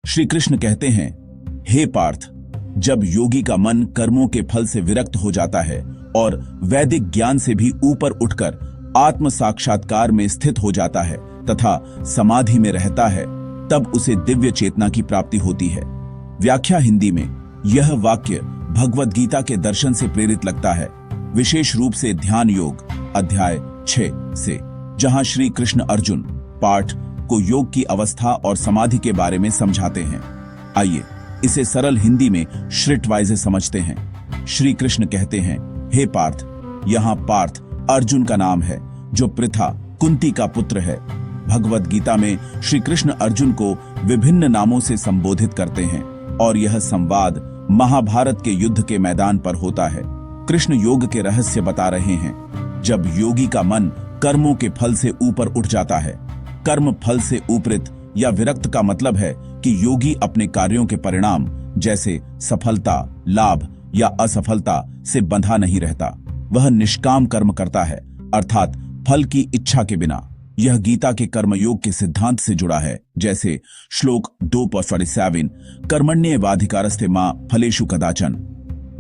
श्री कृष्ण कहते हैं, हे पार्थ, जब योगी का मन कर्मों के फल से विरक्त हो जाता है और वैदिक ज्ञान से भी ऊपर उठकर आत्म साक्षात्कार में स्थित हो जाता है तथा समाधि में रहता है, तब उसे दिव्य चेतना की प्राप्ति होती है। व्याख्या हिंदी में यह वाक्य भगवद गीता के दर्शन से प्रेरित लगता है, विशेष रूप से ध्यान योग अध्याय 6 से, जहां श्री कृष्ण अर्जुन पार्थ को योग की अवस्था और समाधि के बारे में समझाते हैं। आइए इसे सरल हिंदी में श्रुतवाइज समझते हैं। श्री कृष्ण कहते हैं, हे पार्थ, यहाँ पार्थ अर्जुन का नाम है जो पृथा कुंती का पुत्र है। भगवद गीता में श्री कृष्ण अर्जुन को विभिन्न नामों से संबोधित करते हैं और यह संवाद महाभारत के युद्ध के मैदान पर होता है। कृष्ण योग के रहस्य बता रहे हैं। जब योगी का मन कर्मों के फल से ऊपर उठ जाता है, कर्म फल से उपरित या विरक्त का मतलब है कि योगी अपने कार्यों के परिणाम जैसे सफलता, लाभ या असफलता से बंधा नहीं रहता। वह निष्काम कर्म करता है, अर्थात फल की इच्छा के बिना। यह गीता के कर्मयोग के सिद्धांत से जुड़ा है, जैसे श्लोक 2:47, कर्मण्येवाधिकारस्ते मा फलेषु कदाचन।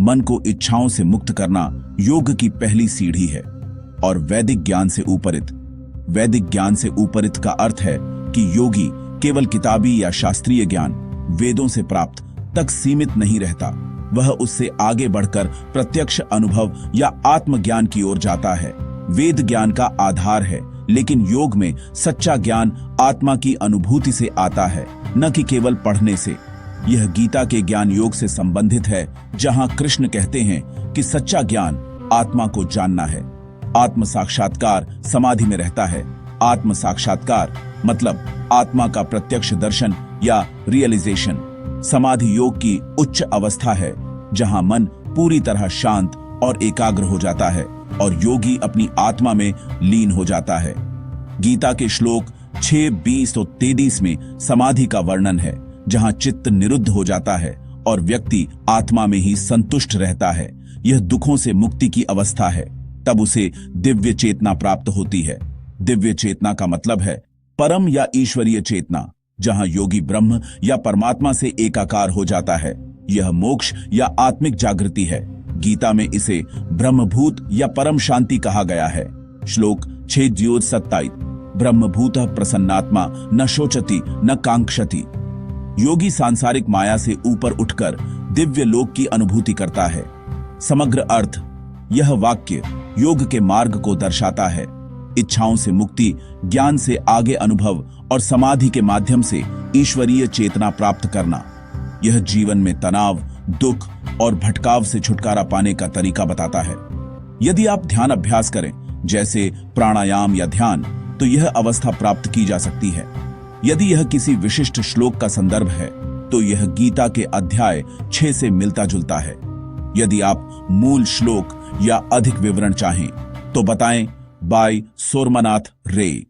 मन को इच्छाओं से मुक्त करना योग की पहली सीढ़ी है। और वैदिक ज्ञान से ऊपरित। वैदिक ज्ञान से ऊपरित का अर्थ है कि योगी केवल किताबी या शास्त्रीय ज्ञान, वेदों से प्राप्त तक सीमित नहीं रहता। वह उससे आगे बढ़कर प्रत्यक्ष अनुभव या आत्मज्ञान की ओर जाता है। वेद ज्ञान का आधार है, लेकिन योग में सच्चा ज्ञान आत्मा की अनुभूति से आता है, न कि केवल पढ़ने से। यह गीता के ज्ञान योग से संबंधित है, जहां कृष्ण कहते हैं कि सच्चा ज्ञान आत्मा को जानना है। आत्म साक्षात्कार समाधि में रहता है। आत्म साक्षात्कार मतलब आत्मा का प्रत्यक्ष दर्शन या रियलाइजेशन। समाधि योग की उच्च अवस्था है, जहां मन पूरी तरह शांत और एकाग्र हो जाता है और योगी अपनी आत्मा में लीन हो जाता है। गीता के श्लोक 6, 20 और 33 में समाधि का वर्णन है, जहां चित्त निरुद्ध हो जाता है और व्यक्ति आत्मा में ही संतुष्ट रहता है। यह दुखों से मुक्ति की अवस्था है। तब उसे दिव्य चेतना प्राप्त होती है। दिव्य चेतना का मतलब है परम या ईश्वरीय चेतना, जहां योगी ब्रह्म या परमात्मा से एकाकार हो जाता है। यह मोक्ष या आत्मिक जागृति है। गीता में इसे ब्रह्मभूत या परम शांति कहा गया है। श्लोक 6:27, ब्रह्मभूतः प्रसन्नात्मा न शोचति न कांक्षति। योगी सांसारिक माया से ऊपर उठकर दिव्य लोक की अनुभूति करता है। समग्र अर्थ, यह वाक्य योग के मार्ग को दर्शाता है। इच्छाओं से मुक्ति, ज्ञान से आगे अनुभव और समाधि के माध्यम से ईश्वरीय चेतना प्राप्त करना। यह जीवन में तनाव, दुख और भटकाव से छुटकारा पाने का तरीका बताता है। यदि आप ध्यान अभ्यास करें, जैसे प्राणायाम या ध्यान, तो यह अवस्था प्राप्त की जा सकती है। यदि यह किसी विशिष्ट श्लोक का संदर्भ है, तो यह गीता के अध्याय 6 से मिलता जुलता है। यदि आप मूल श्लोक या अधिक विवरण चाहें, तो बताएं। बाय सोमनाथ रे।